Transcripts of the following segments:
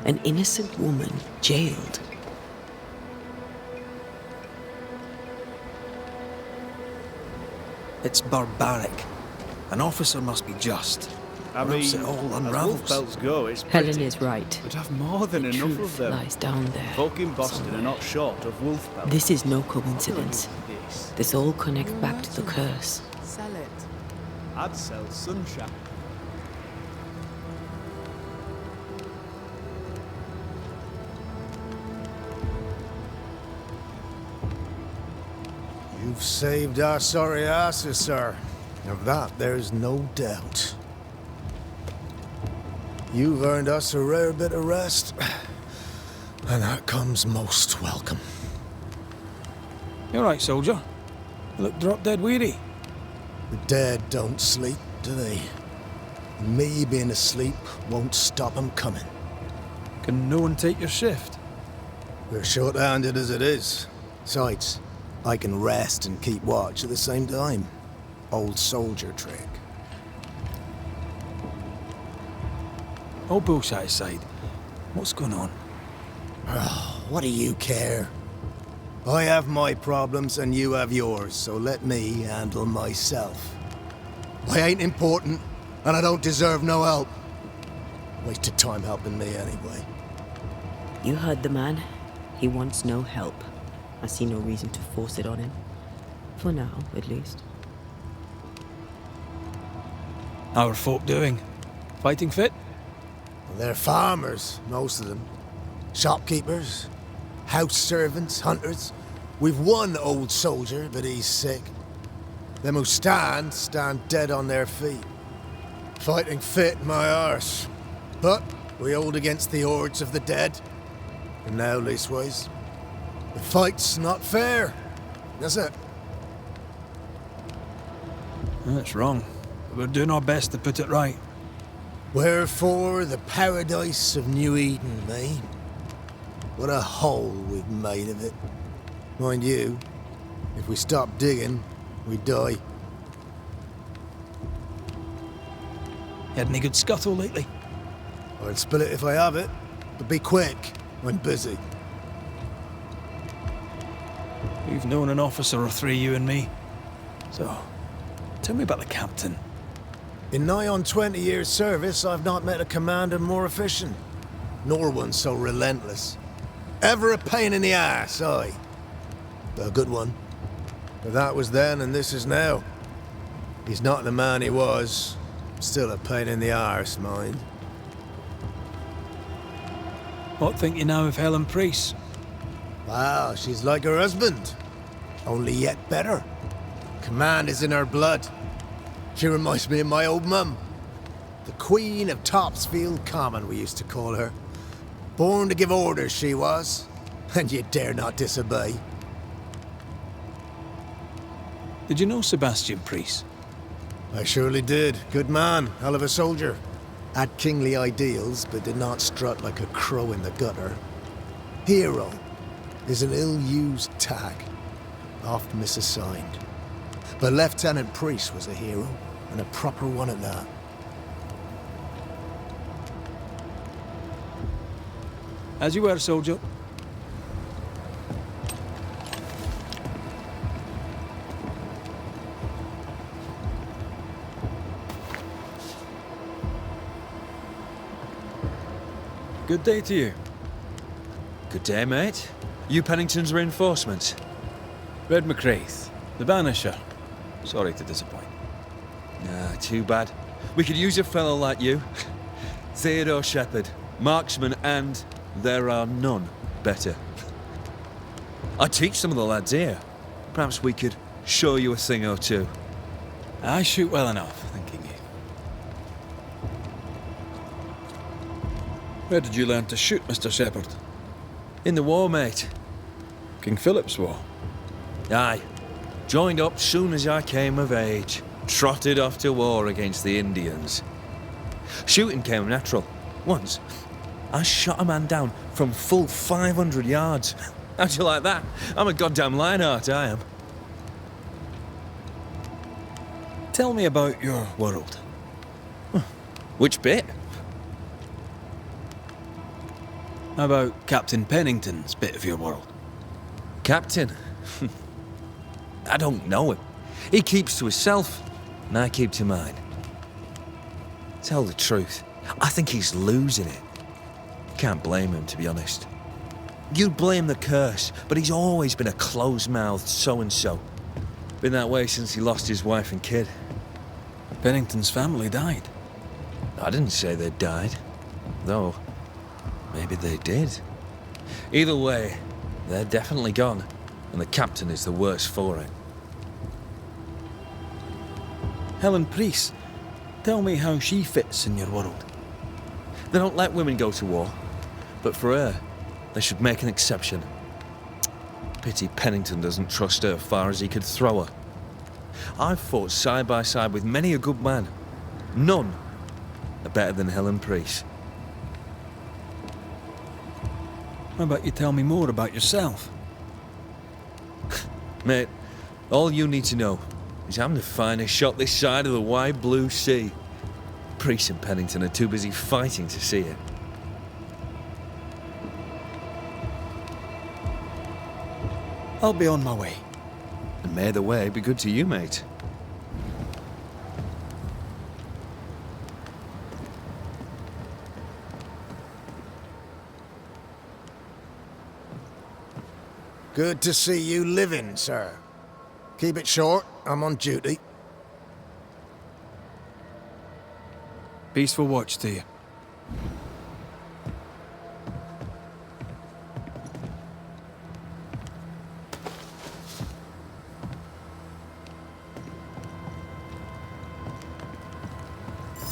An innocent woman jailed. It's barbaric. An officer must be just. I or else mean, it all as unravels. wolf go, it's pretty. Helen is right. We'd have more than The enough truth of them. lies down there. Folk in Boston somewhere. are not short of wolf pelts. This is no coincidence. This all connects back to the curse. Sell it. I'd sell sunshine. You've saved our sorry asses, sir. Of that, there's no doubt. You've earned us a rare bit of rest, and that comes most welcome. You all right, soldier? You look drop-dead weary. The dead don't sleep, do they? Me being asleep won't stop 'em coming. Can no one take your shift? We're short-handed as it is. Besides, I can rest and keep watch at the same time. Old soldier trick. All bullshit aside, what's going on? What do you care? I have my problems and you have yours, so let me handle myself. I ain't important, and I don't deserve no help. Wasted time helping me anyway. You heard the man. He wants no help. I see no reason to force it on him. For now, at least. How are folk doing? Fighting fit? They're farmers, most of them. Shopkeepers, house servants, hunters. We've one old soldier, but he's sick. Them who stand dead on their feet. Fighting fit, my arse. But we hold against the hordes of the dead. And now, leastways, the fight's not fair. That's it. That's wrong. But we're doing our best to put it right. Wherefore the paradise of New Eden, eh? What a hole we've made of it. Mind you, if we stop digging, we die. You had any good scuttle lately? I'll spill it if I have it, but be quick. I'm busy. We've known an officer or three, you and me. So, tell me about the captain. In nigh on 20 years' service, I've not met a commander more efficient, nor one so relentless. Ever a pain in the ass, aye. But a good one. But that was then and this is now. He's not the man he was. Still a pain in the arse, mind. What think you now of Helen Priest? Wow, she's like her husband. Only yet better. Command is in her blood. She reminds me of my old mum. The Queen of Topsfield Common, we used to call her. Born to give orders, she was. And you dare not disobey. Did you know Sebastian Priest? I surely did. Good man, hell of a soldier. Had kingly ideals, but did not strut like a crow in the gutter. Hero is an ill-used tag, oft misassigned. But Lieutenant Priest was a hero, and a proper one at that. As you were, soldier. Good day to you. Good day, mate. You Pennington's reinforcements? Red McCraith, the Banisher. Sorry to disappoint. Nah, too bad. We could use a fellow like you. Theodore Shepherd, marksman, and there are none better. I teach some of the lads here. Perhaps we could show you a thing or two. I shoot well enough, thanking you. Where did you learn to shoot, Mr. Shepherd? In the war, mate. King Philip's War. Aye. Joined up soon as I came of age. Trotted off to war against the Indians. Shooting came natural. Once, I shot a man down from full 500 yards. How'd you like that? I'm a goddamn Lionheart, I am. Tell me about your world. Which bit? How about Captain Pennington's bit of your world? Captain? I don't know him. He keeps to himself, and I keep to mine. Tell the truth, I think he's losing it. Can't blame him, to be honest. You'd blame the curse, but he's always been a close-mouthed so-and-so. Been that way since he lost his wife and kid. Pennington's family died. I didn't say they died, though maybe they did. Either way, they're definitely gone, and the captain is the worse for it. Helen Priest, tell me how she fits in your world. They don't let women go to war, but for her, they should make an exception. Pity Pennington doesn't trust her far as he could throw her. I've fought side by side with many a good man. None are better than Helen Priest. How about you tell me more about yourself? Mate, all you need to know is I'm the finest shot this side of the wide blue sea. Priest and Pennington are too busy fighting to see it. I'll be on my way. And may the way be good to you, mate. Good to see you living, sir. Keep it short, I'm on duty. Peaceful watch to you.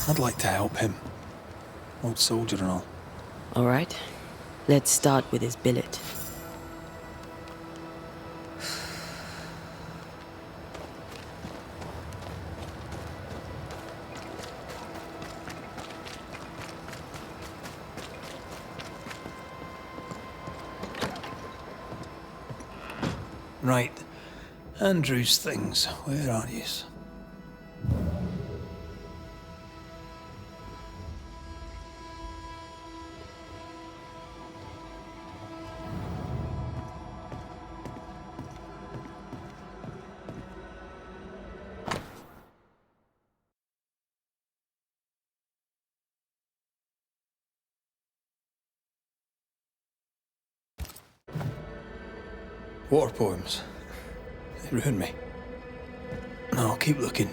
I'd like to help him. Old soldier and all. All right, let's start with his billet. Right. Andrew's things. Where are yous? War poems. They ruin me. No, I'll keep looking.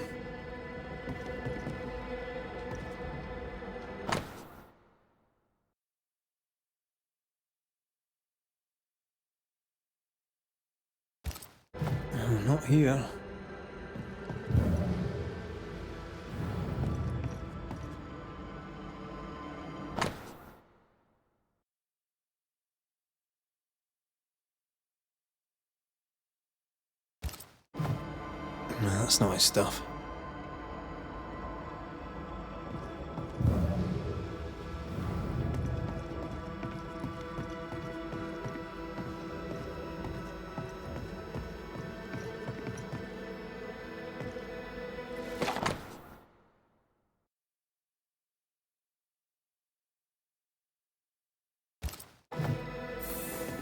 Not here. No, that's not his stuff.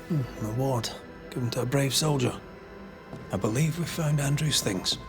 An award given to a brave soldier. I believe we found Andrew's things.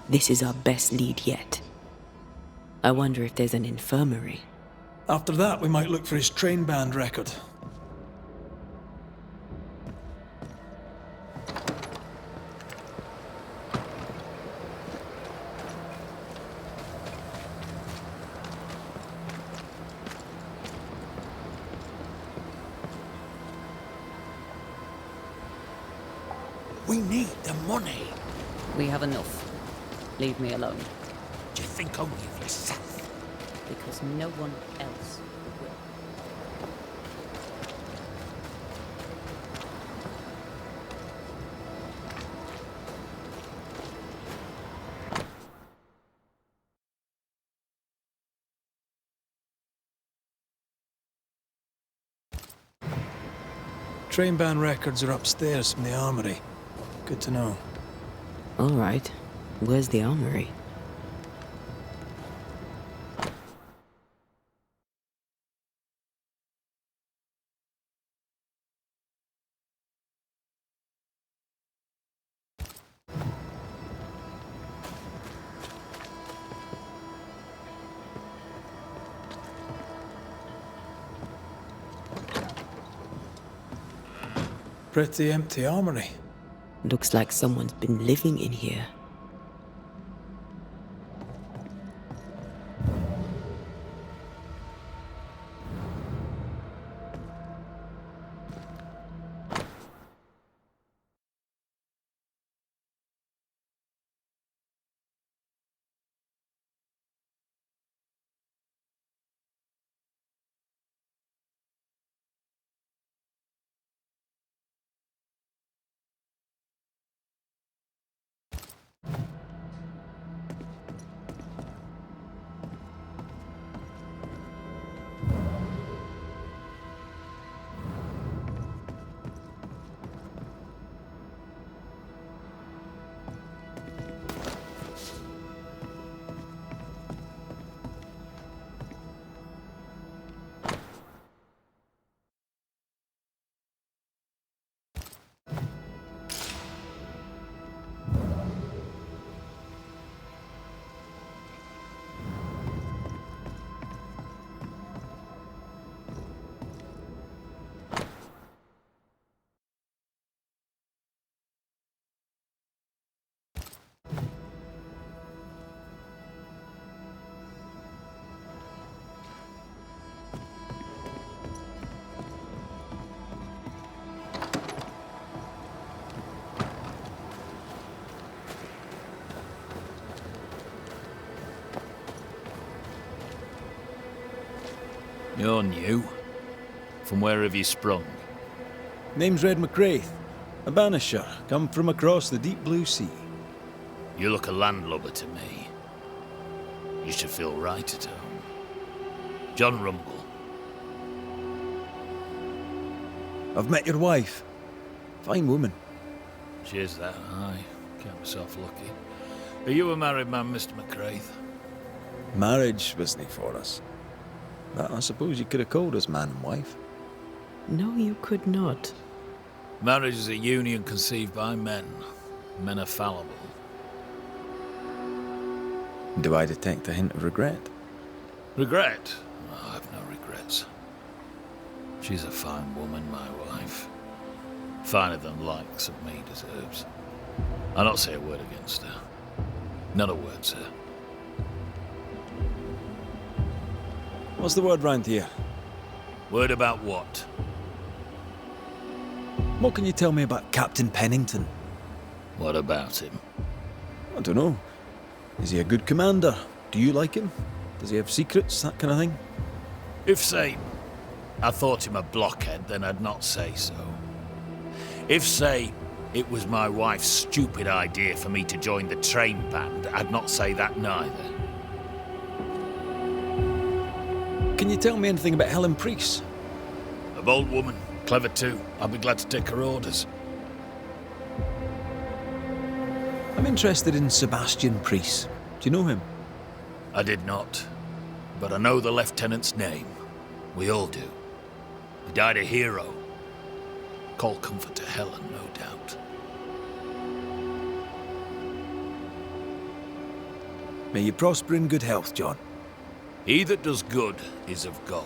This is our best lead yet. I wonder if there's an infirmary. After that, we might look for his train band record. We need the money. We have enough. Leave me alone. Do you think only of yourself? Because no one else will. Train band records are upstairs from the armory. Good to know. All right. Where's the armory? Pretty empty armory. Looks like someone's been living in here. You're new. From where have you sprung? Name's Red McCraith, a Banisher, come from across the deep blue sea. You look a landlubber to me. You should feel right at home. John Rumble. I've met your wife. Fine woman. She is that, aye. Count myself lucky. Are you a married man, Mr. McCraith? Marriage wasn't for us. That I suppose you could have called us man and wife. No, you could not. Marriage is a union conceived by men. Men are fallible. Do I detect a hint of regret? Regret? Oh, I've no regrets. She's a fine woman, my wife. Finer than likes of me deserves. I'll not say a word against her. Not a word, sir. What's the word round here? Word about what? What can you tell me about Captain Pennington? What about him? I don't know. Is he a good commander? Do you like him? Does he have secrets, that kind of thing? If, say, I thought him a blockhead, then I'd not say so. If, say, it was my wife's stupid idea for me to join the train band, I'd not say that neither. Can you tell me anything about Helen Priest? A bold woman, clever too. I'll be glad to take her orders. I'm interested in Sebastian Priest. Do you know him? I did not, but I know the lieutenant's name. We all do. He died a hero. Call comfort to Helen, no doubt. May you prosper in good health, John. He that does good is of God.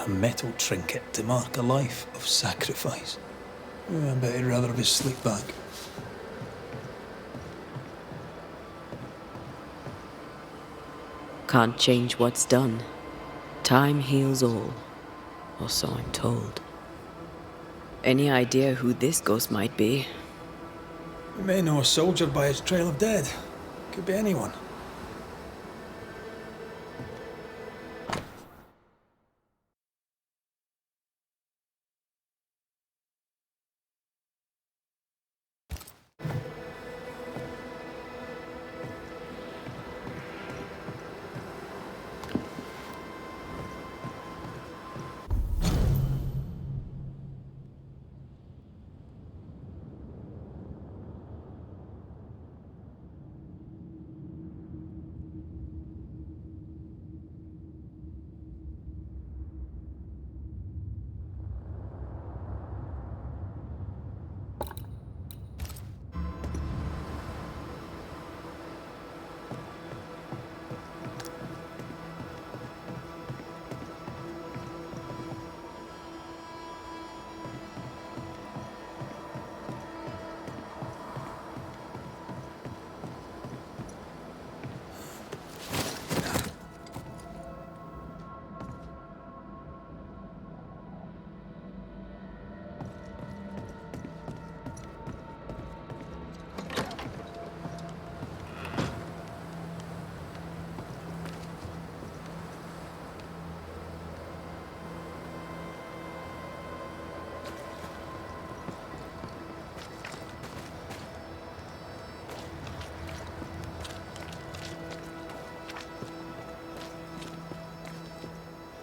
A metal trinket to mark a life of sacrifice. I bet he'd rather have his sleep back. Can't change what's done. Time heals all, or so I'm told. Any idea who this ghost might be? We may know a soldier by his trail of dead. Could be anyone.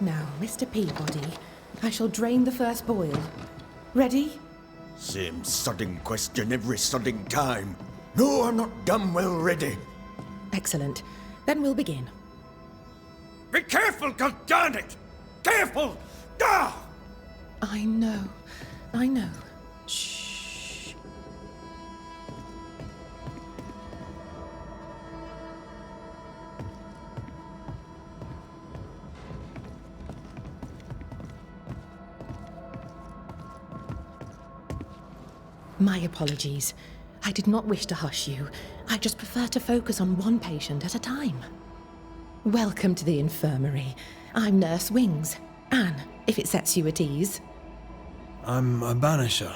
Now, Mr. Peabody, I shall drain the first boil. Ready? Same sodding question every sodding time. No, I'm not damn well ready. Excellent. Then we'll begin. Be careful, goddarn it! Careful! Ah! I know. Shh. My apologies. I did not wish to hush you. I just prefer to focus on one patient at a time. Welcome to the infirmary. I'm Nurse Wings. Anne, if it sets you at ease. I'm a Banisher.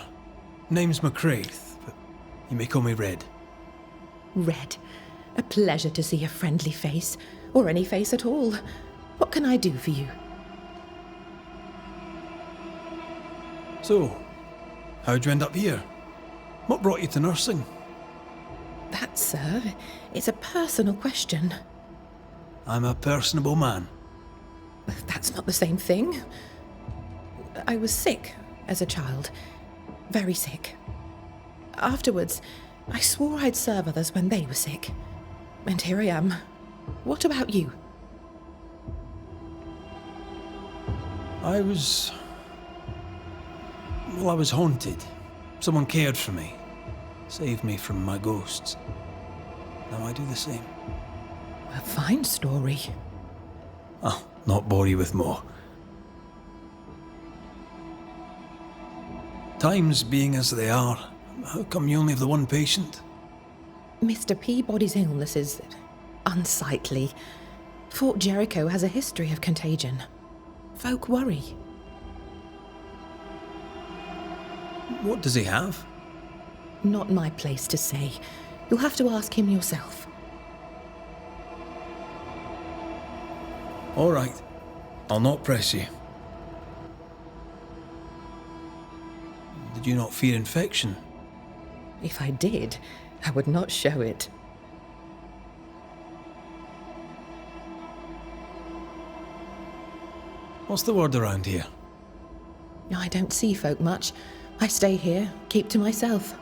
Name's McCraith, but you may call me Red. Red. A pleasure to see a friendly face, or any face at all. What can I do for you? So, how'd you end up here? What brought you to nursing? That, sir, is a personal question. I'm a personable man. That's not the same thing. I was sick as a child. Very sick. Afterwards, I swore I'd serve others when they were sick. And here I am. What about you? I was haunted. Someone cared for me. Saved me from my ghosts. Now I do the same. A fine story. I'll not bore you with more. Times being as they are, how come you only have the one patient? Mr. Peabody's illness is unsightly. Fort Jericho has a history of contagion. Folk worry. What does he have? Not my place to say. You'll have to ask him yourself. All right. I'll not press you. Did you not fear infection? If I did, I would not show it. What's the word around here? I don't see folk much. I stay here, keep to myself.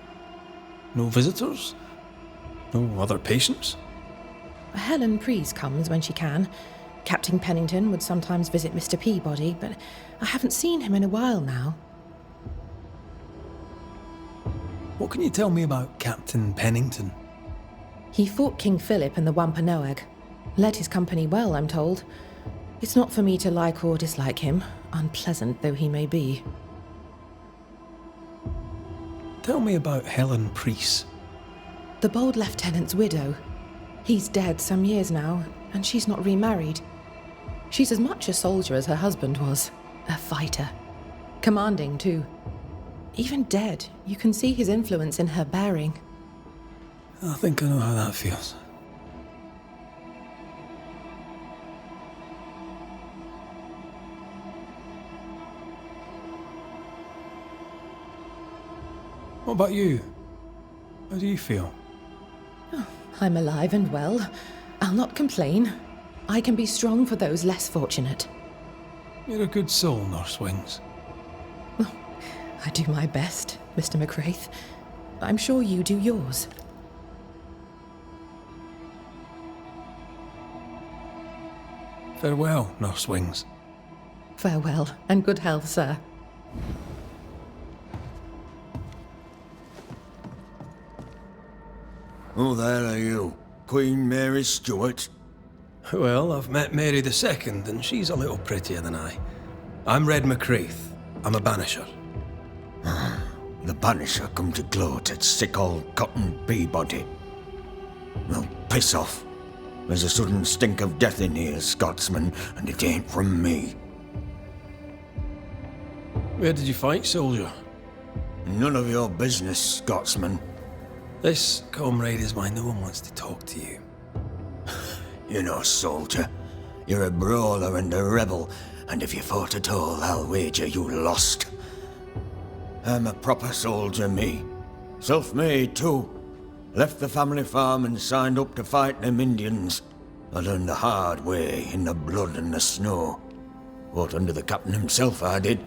No visitors? No other patients? Helen Preece comes when she can. Captain Pennington would sometimes visit Mr. Peabody, but I haven't seen him in a while now. What can you tell me about Captain Pennington? He fought King Philip in the Wampanoag. Led his company well, I'm told. It's not for me to like or dislike him. unpleasant though he may be. Tell me about Helen Priest. The bold lieutenant's widow. He's dead some years now, and she's not remarried. She's as much a soldier as her husband was. A fighter. Commanding, too. Even dead, you can see his influence in her bearing. I think I know how that feels. What about you? How do you feel? I'm alive and well. I'll not complain. I can be strong for those less fortunate. You're a good soul, Nurse Wings. I do my best, Mr. McCraith. I'm sure you do yours. Farewell, Nurse Wings. Farewell, and good health, sir. Who the hell are you? Queen Mary Stuart? Well, I've met Mary II, and she's a little prettier than I. I'm Red McCraith. I'm a banisher. The Banisher come to gloat at sick old Cotton Peabody. Well, piss off. There's a sudden stink of death in here, Scotsman, and it ain't from me. Where did you fight, soldier? None of your business, Scotsman. This, comrade, is why no one wants to talk to you. You know, soldier, you're a brawler and a rebel, and if you fought at all, I'll wager you lost. I'm a proper soldier, me. Self-made, too. Left the family farm and signed up to fight them Indians. I learned the hard way, in the blood and the snow. Fought under the captain himself, I did,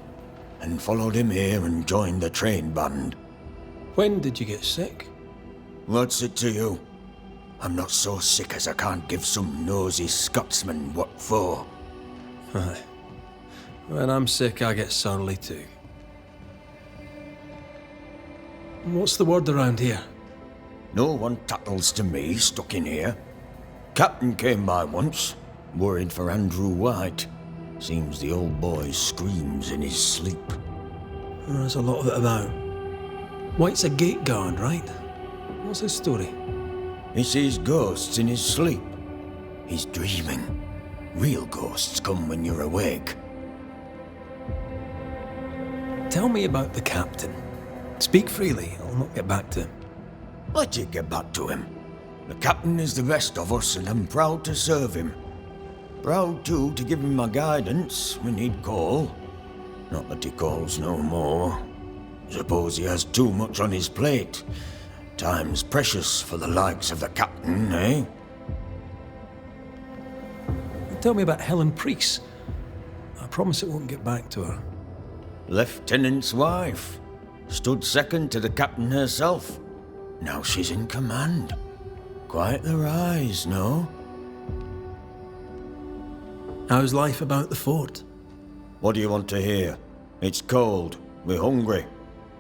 and followed him here and joined the train band. When did you get sick? What's it to you? I'm not so sick as I can't give some nosy Scotsman what for. Aye. When I'm sick, I get surly too. What's the word around here? No one tattles to me stuck in here. Captain came by once, worried for Andrew White. Seems the old boy screams in his sleep. There's a lot of it about. White's a gate guard, right? What's his story? He sees ghosts in his sleep. He's dreaming. Real ghosts come when you're awake. Tell me about the captain. Speak freely, I'll not get back to him. Let you get back to him. The captain is the best of us, and I'm proud to serve him. Proud, too, to give him my guidance when he'd call. Not that he calls no more. Suppose he has too much on his plate. Time's precious for the likes of the captain, eh? Tell me about Helen Priest. I promise it won't get back to her. Lieutenant's wife. Stood second to the captain herself. Now she's in command. Quite the rise, no? How's life about the fort? What do you want to hear? It's cold. We're hungry.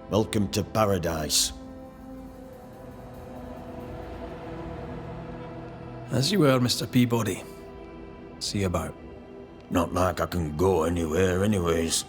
Welcome to paradise. As you were, Mr. Peabody. See you about. Not like I can go anywhere anyways.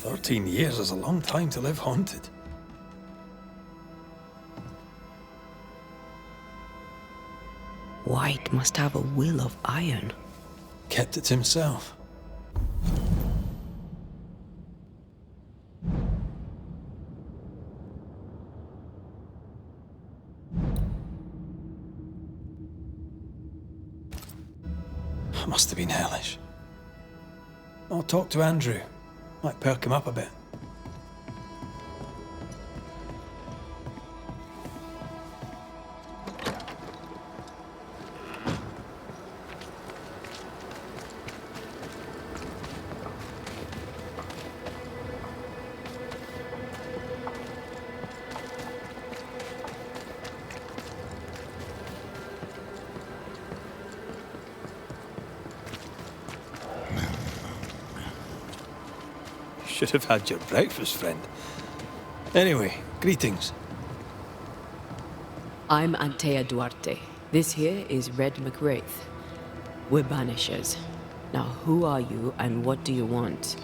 13 years is a long time to live haunted. White must have a will of iron. Kept it himself. Must have been hellish. I'll talk to Andrew. Might perk him up a bit. Should have had your breakfast, friend. Anyway, greetings. I'm Antea Duarte. This here is Red McWraith. We're Banishers. Now, who are you and what do you want?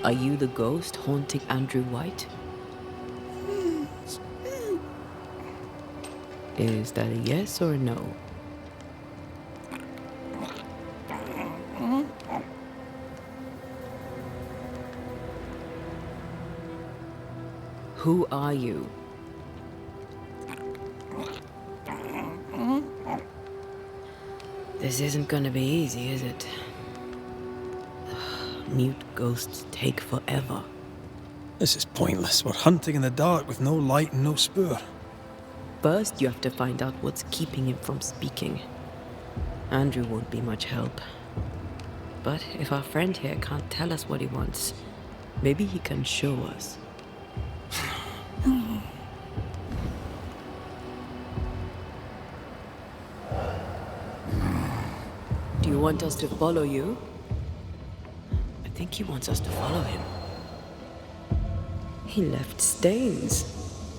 Are you the ghost haunting Andrew White? Is that a yes or a no? Who are you? This isn't gonna be easy, is it? Mute ghosts take forever. This is pointless. We're hunting in the dark with no light and no spoor. First, you have to find out what's keeping him from speaking. Andrew won't be much help. But if our friend here can't tell us what he wants, maybe he can show us. Do you want us to follow you? I think he wants us to follow him. He left stains.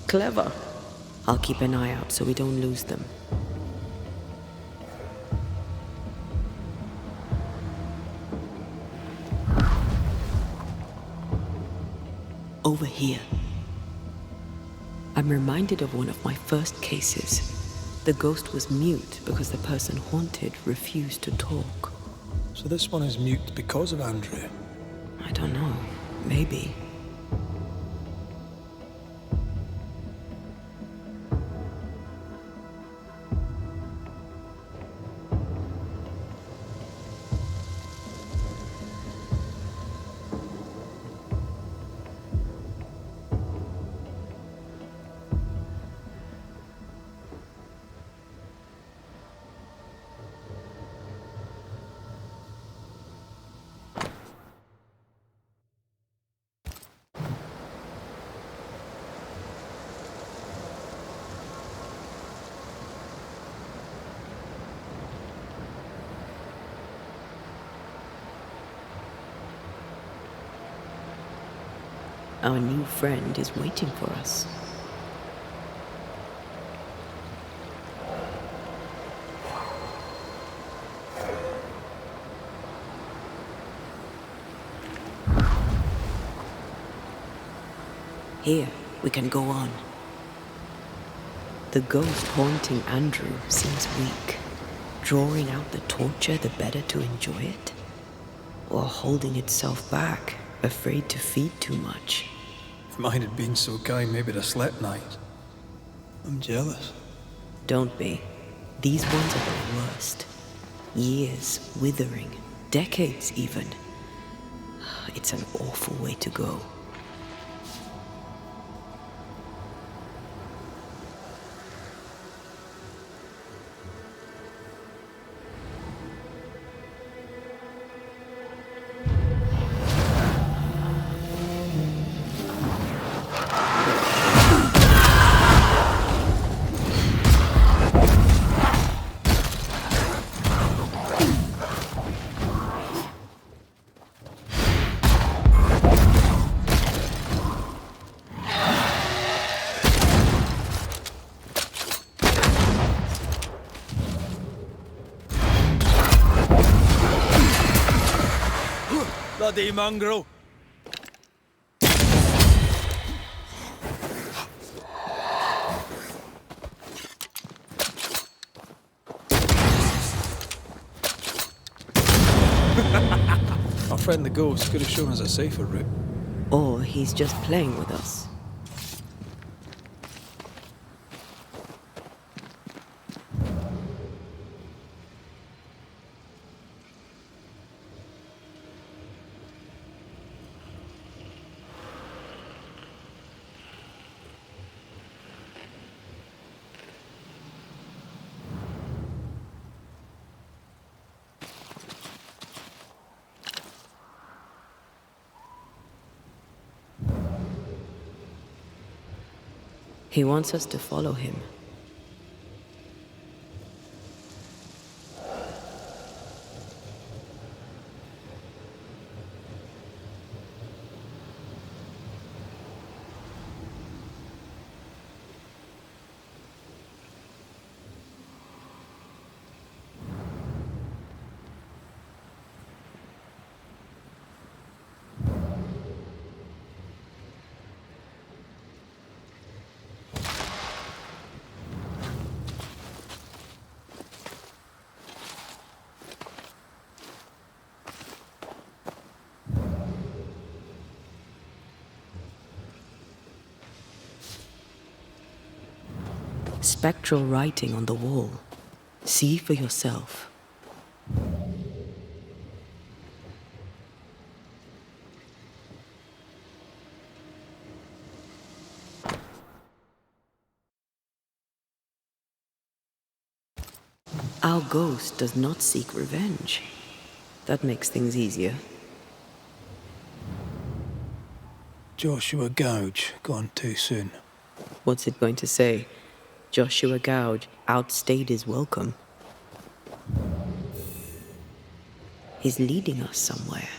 Clever. I'll keep an eye out so we don't lose them. Over here. I'm reminded of one of my first cases. The ghost was mute because the person haunted refused to talk. So this one is mute because of Andrew. I don't know. Maybe. Our new friend is waiting for us. Here, we can go on. The ghost haunting Andrew seems weak. Drawing out the torture the better to enjoy it? Or holding itself back, afraid to feed too much? If mine had been so kind, maybe I'd have slept nights. I'm jealous. Don't be. These ones are the worst. Years withering, decades even. It's an awful way to go. bloody mongrel! Our friend the ghost could have shown us a safer route. Or he's just playing with us. He wants us to follow him. Spectral writing on the wall. See for yourself. Our ghost does not seek revenge. That makes things easier. Joshua Gouge, gone too soon. What's it going to say? Joshua Gouge outstayed his welcome. He's leading us somewhere.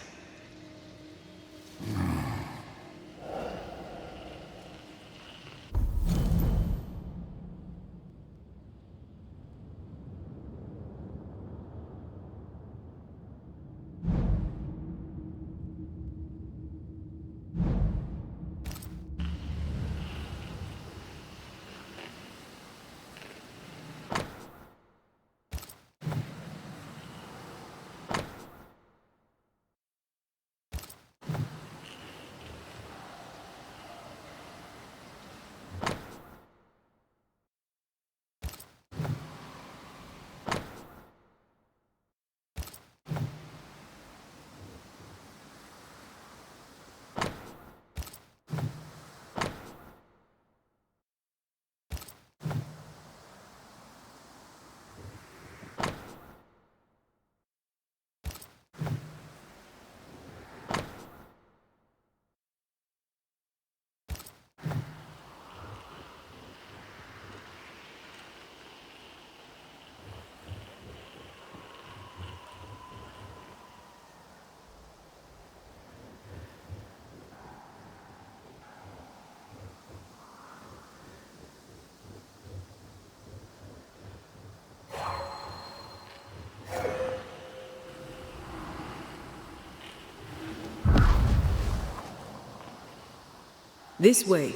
This way.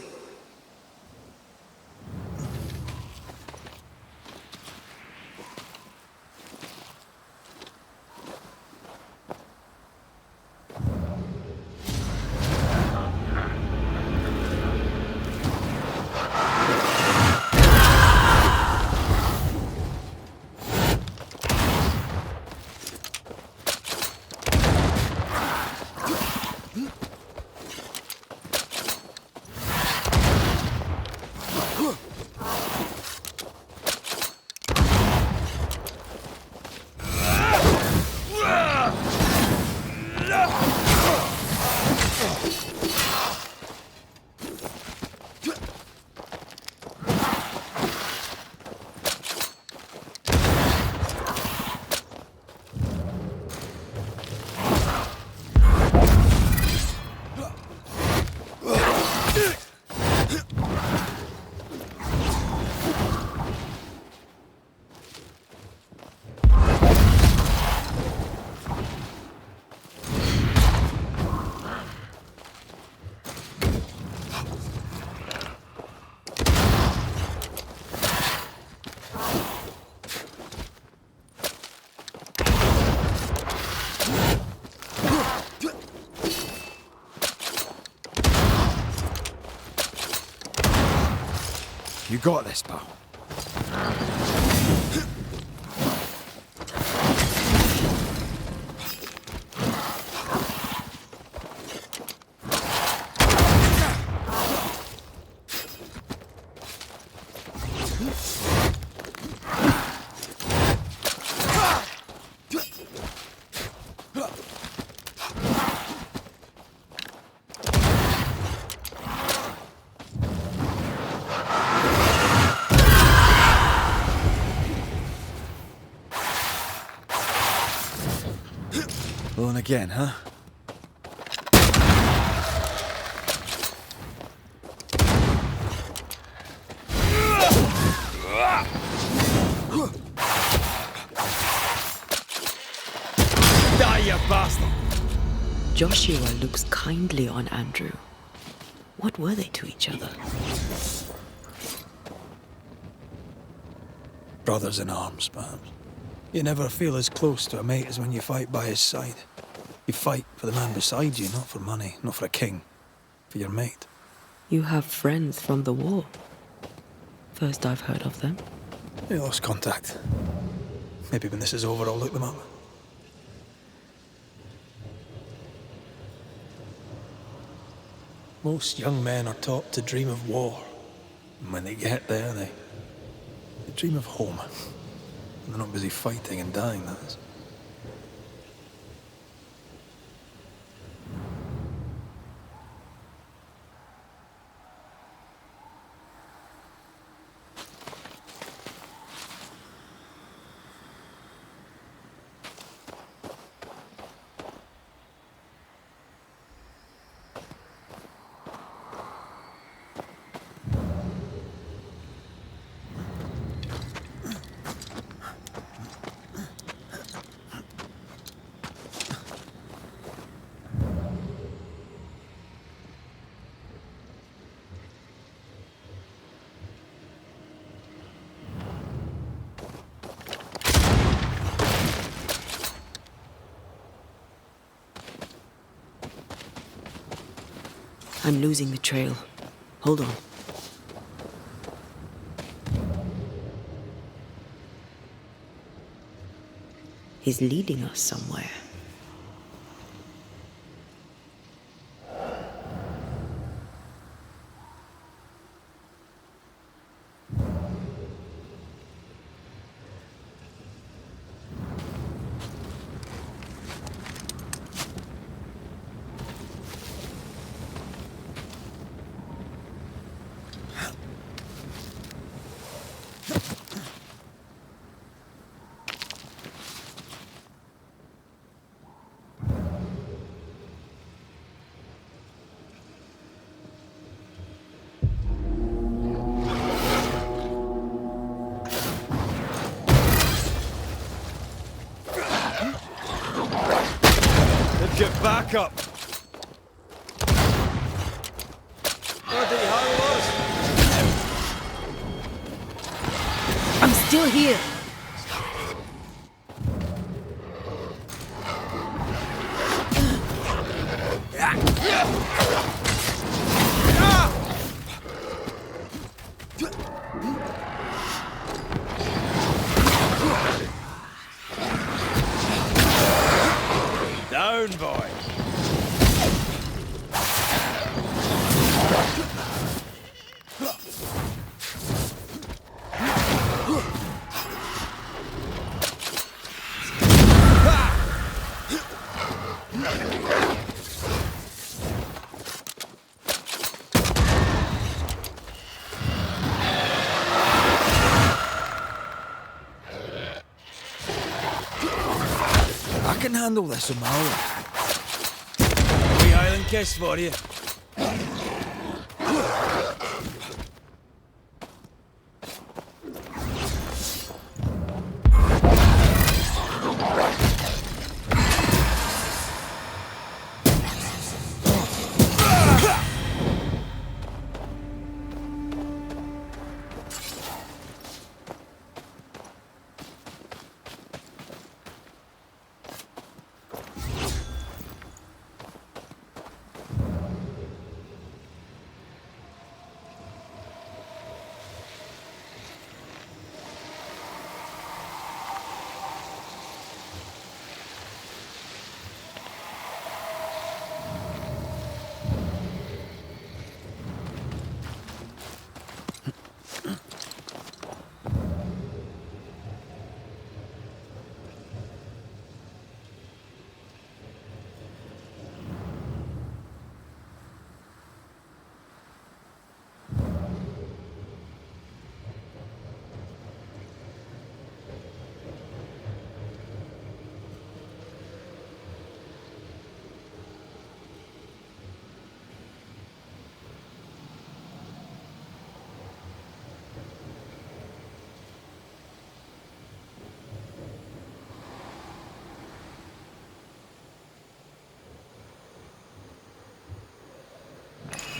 You got this, pal. Alone again, huh? Die, you bastard! Joshua looks kindly on Andrew. What were they to each other? Brothers in arms, perhaps. You never feel as close to a mate as when you fight by his side. You fight for the man beside you, not for money, not for a king. For your mate. You have friends from the war. First I've heard of them. They lost contact. Maybe when this is over, I'll look them up. Most young men are taught to dream of war. And when they get there, they dream of home. And they're not busy fighting and dying, that is. I'm losing the trail. Hold on. He's leading us somewhere. Get back up! Bloody hell, I'm still here. down, boy! I can handle this on my own. Wee island kiss for you.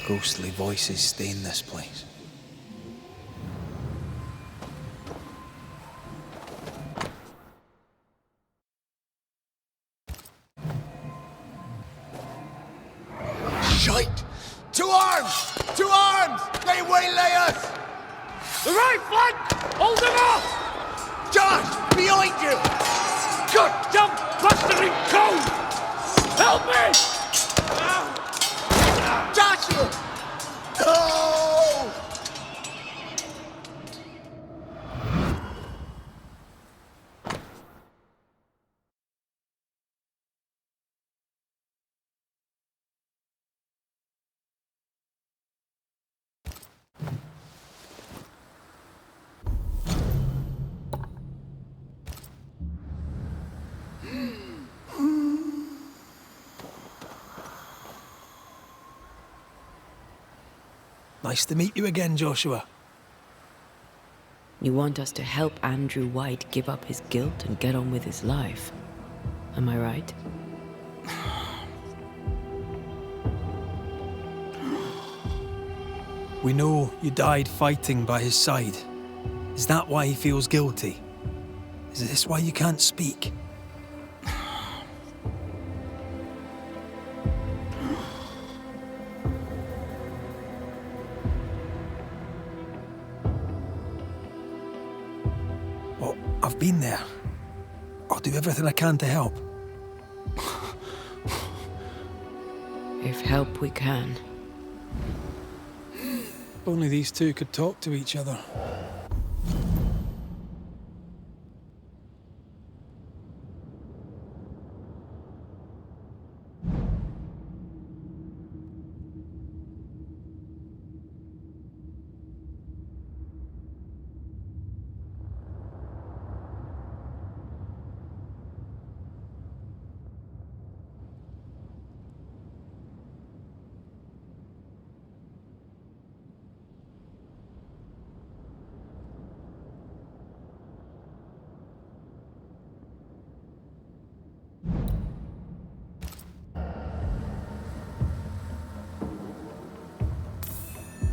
Ghostly voices stain this place. Shite! To arms! To arms! They waylay us! The right flank! Hold them off! Josh! Behind you! Good jump, blustering cone! Help me! Joshua! No! Nice to meet you again, Joshua. You want us to help Andrew White give up his guilt and get on with his life. Am I right? We know you died fighting by his side. Is that why he feels guilty? Is this why you can't speak? Oh, I've been there. I'll do everything I can to help. If help we can. If only these two could talk to each other.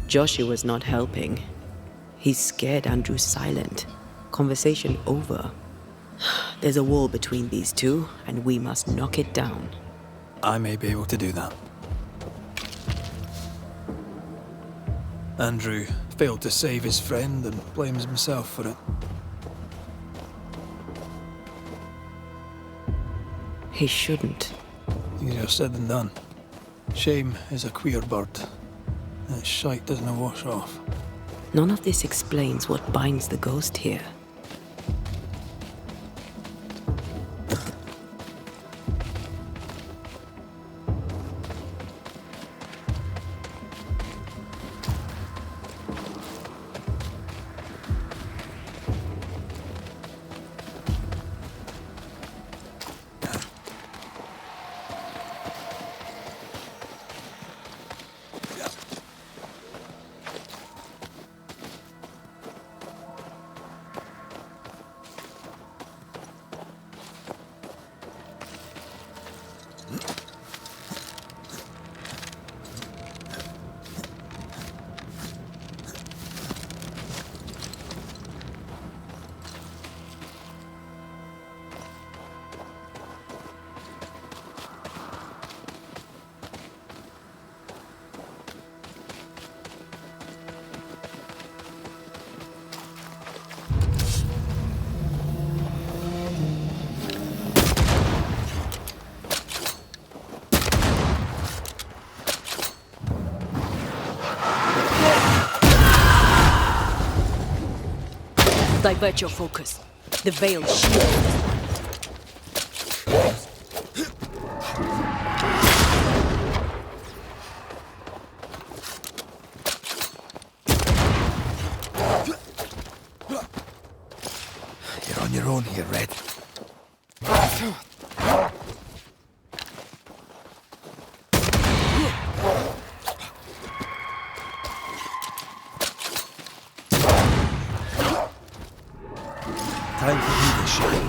Joshua's not helping. He's scared Andrew's silent. Conversation over. There's a wall between these two, and we must knock it down. I may be able to do that. Andrew failed to save his friend and blames himself for it. He shouldn't. Easier said than done. Shame is a queer bird. That shite doesn't wash off. None of this explains what binds the ghost here. Divert your focus. The veil shields. You're on your own here, Red. Time for you to shine.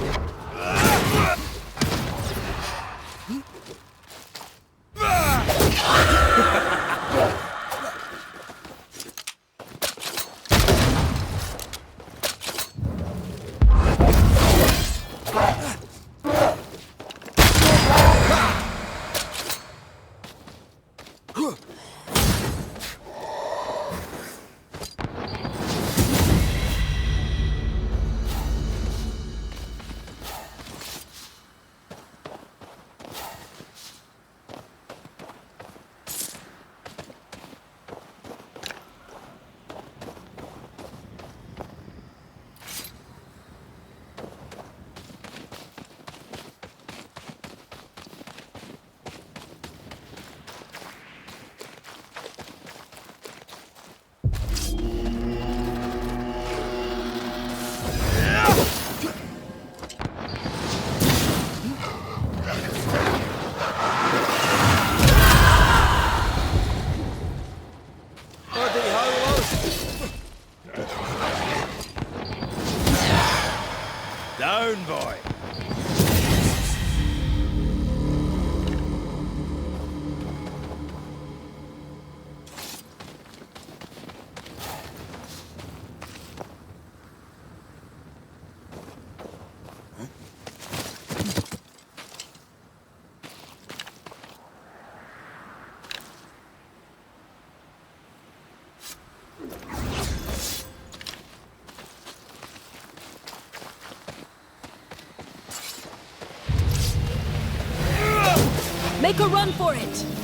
Make a run for it!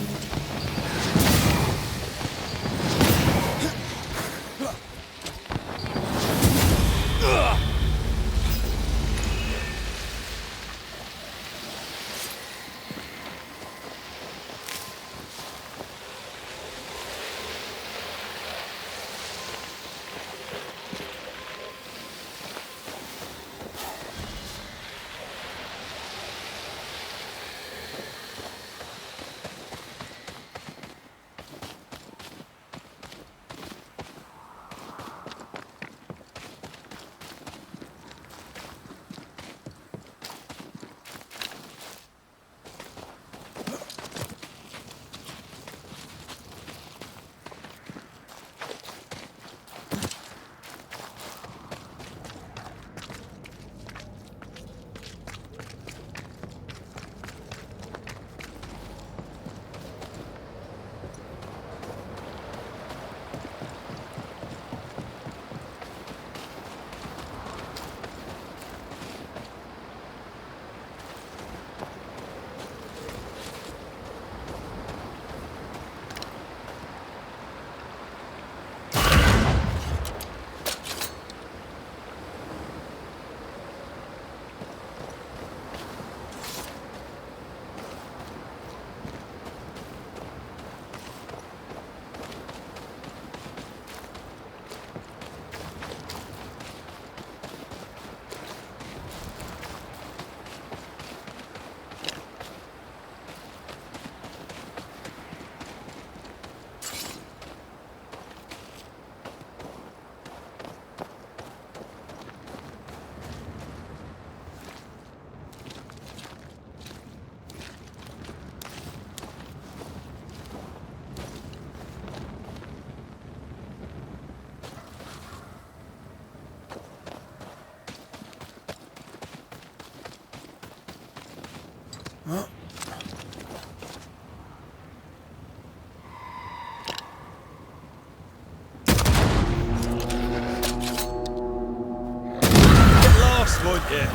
Won't you?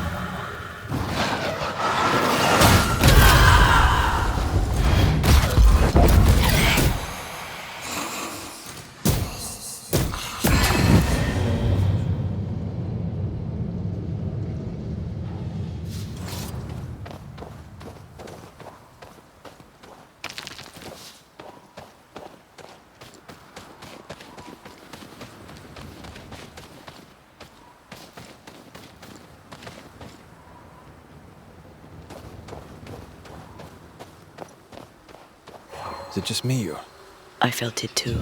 Is it just me, or...? I felt it too.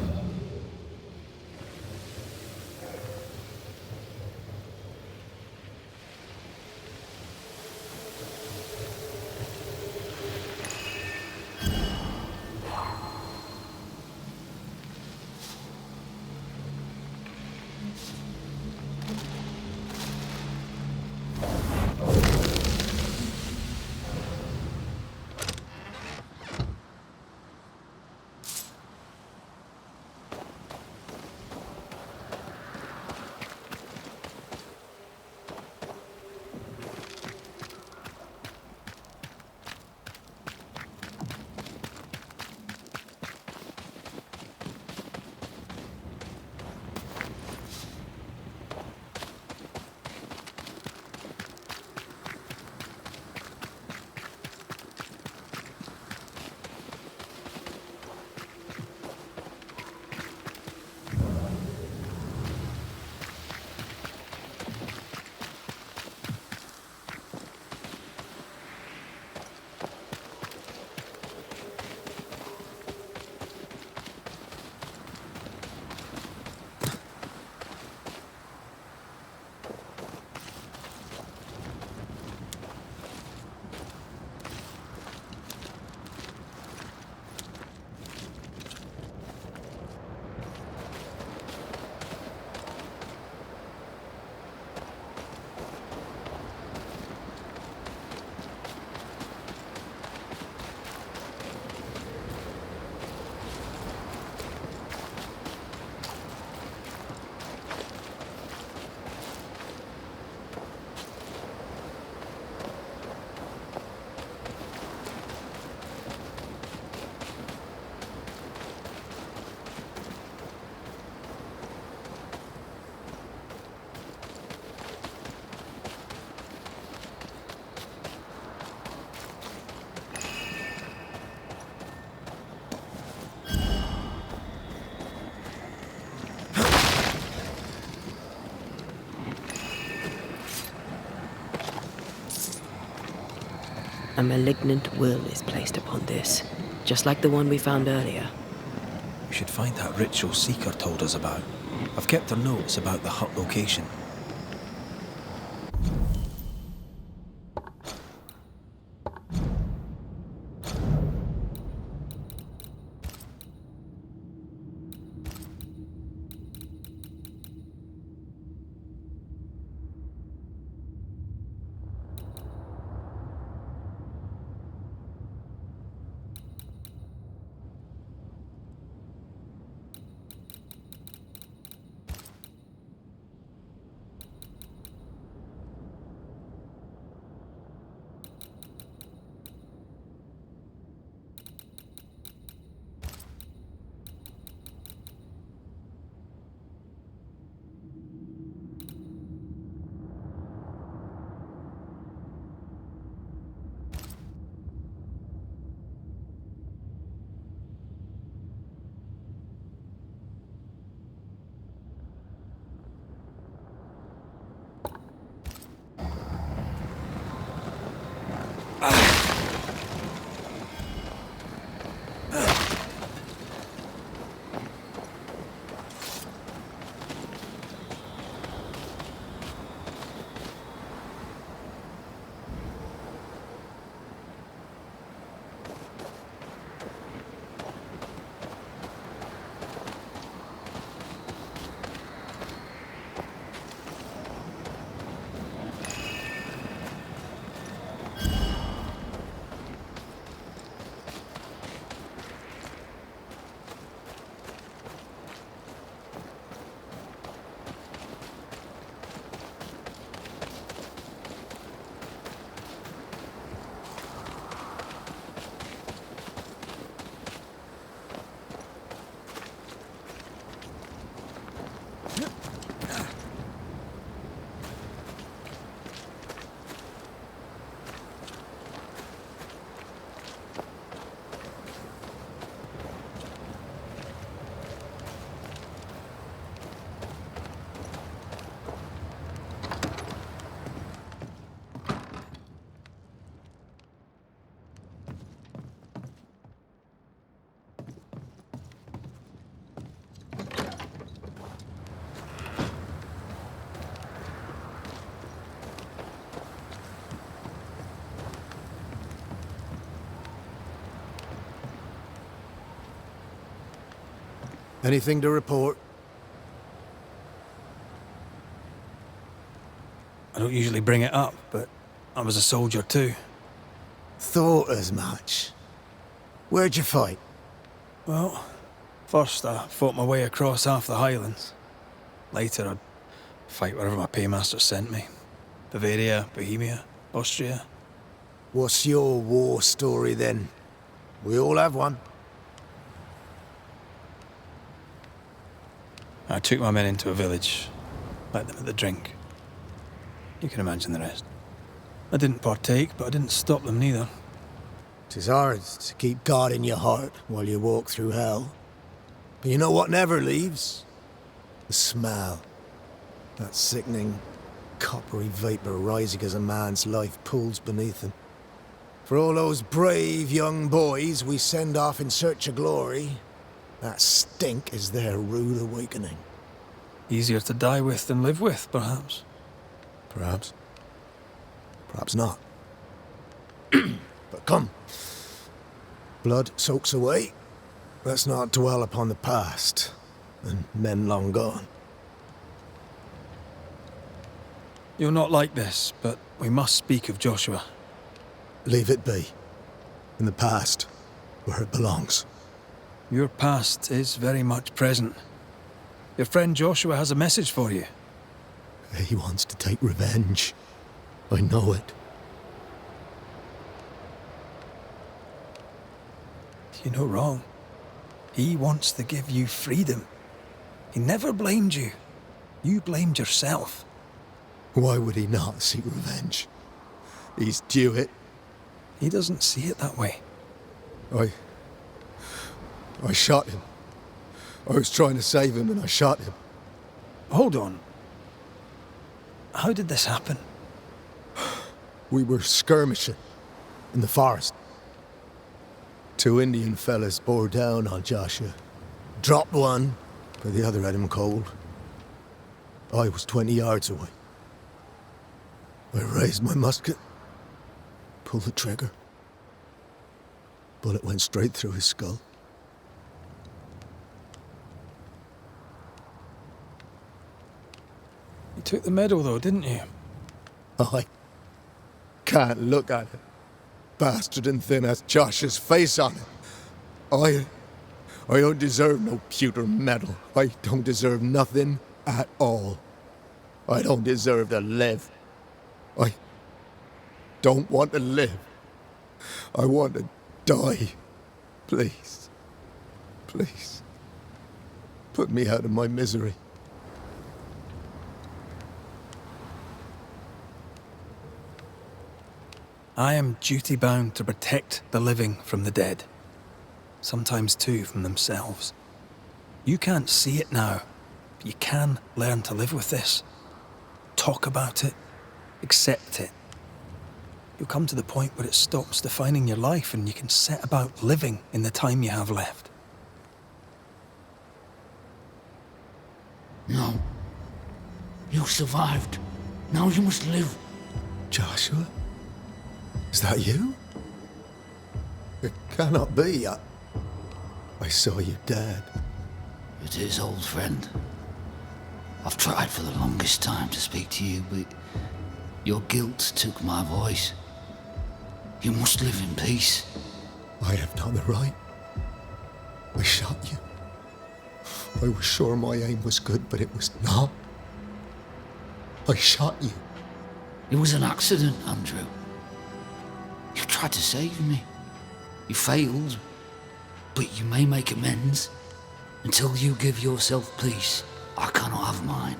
A malignant will is placed upon this, just like the one we found earlier. We should find that ritual Seeker told us about. I've kept her notes about the hut location. Anything to report? I don't usually bring it up, but I was a soldier too. Thought as much. Where'd you fight? Well, first I fought my way across half the Highlands. Later I'd fight wherever my paymaster sent me. Bavaria, Bohemia, Austria. What's your war story then? We all have one. I took my men into a village, let them at the drink. You can imagine the rest. I didn't partake, but I didn't stop them neither. 'Tis hard to keep God in your heart while you walk through hell. But you know what never leaves? The smell. That sickening, coppery vapour rising as a man's life pulls beneath him. For all those brave young boys we send off in search of glory, that stink is their rude awakening. Easier to die with than live with, perhaps. Perhaps. Perhaps not. But come. Blood soaks away. Let's not dwell upon the past, and men long gone. You're not like this, but we must speak of Joshua. Leave it be. In the past, where it belongs. Your past is very much present. Your friend Joshua has a message for you. He wants to take revenge. I know it. You're no wrong. He wants to give you freedom. He never blamed you. You blamed yourself. Why would he not seek revenge? He's due it. He doesn't see it that way. I shot him. I was trying to save him and I shot him. Hold on. How did this happen? We were skirmishing. in the forest. 2 Indian fellas bore down on Joshua. Dropped one, but the other had him cold. I was 20 yards away. I raised my musket, pulled the trigger. Bullet went straight through his skull. You took the medal, though, didn't you? I can't look at it. Bastard and thin has Josh's face on it. I don't deserve no pewter medal. I don't deserve nothing at all. I don't deserve to live. I don't want to live. I want to die. Please. Please. Put me out of my misery. I am duty-bound to protect the living from the dead. Sometimes, too, from themselves. You can't see it now, but you can learn to live with this. Talk about it. Accept it. You'll come to the point where it stops defining your life and you can set about living in the time you have left. No. You survived. Now you must live. Joshua? Is that you? It cannot be. I saw you dead. It is, old friend. I've tried for the longest time to speak to you, but your guilt took my voice. You must live in peace. I have done the right. I shot you. I was sure my aim was good, but it was not. I shot you. It was an accident, Andrew. You tried to save me. You failed, but you may make amends. Until you give yourself peace, I cannot have mine.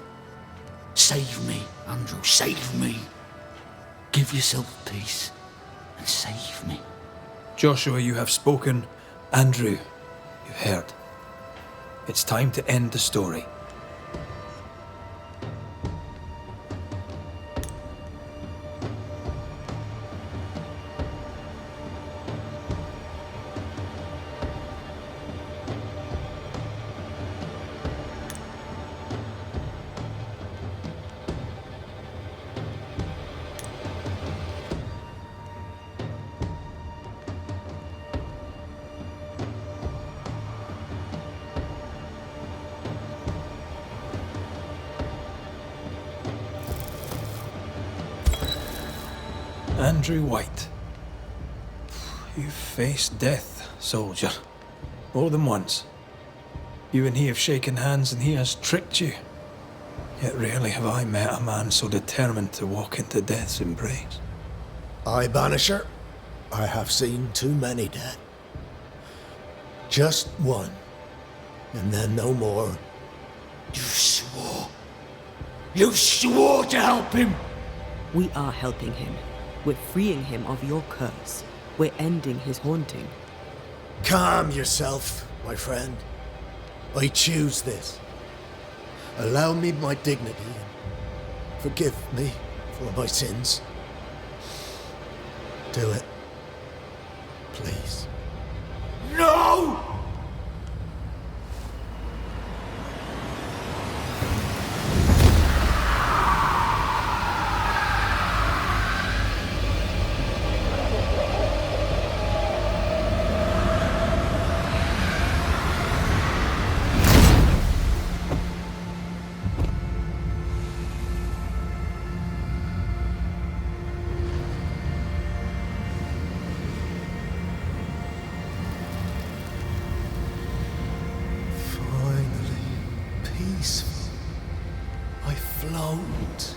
Save me, Andrew, save me. Give yourself peace and save me. Joshua, you have spoken. Andrew, you've heard. It's time to end the story. Andrew White. You've faced death, soldier. More than once. You and he have shaken hands and he has tricked you. Yet rarely have I met a man so determined to walk into death's embrace. I, Banisher, I have seen too many dead. Just one, and then no more. You swore. You swore to help him. We are helping him. We're freeing him of your curse. We're ending his haunting. Calm yourself, my friend. I choose this. Allow me my dignity and forgive me for my sins. Do it. Please. No! Finally, peaceful. I float.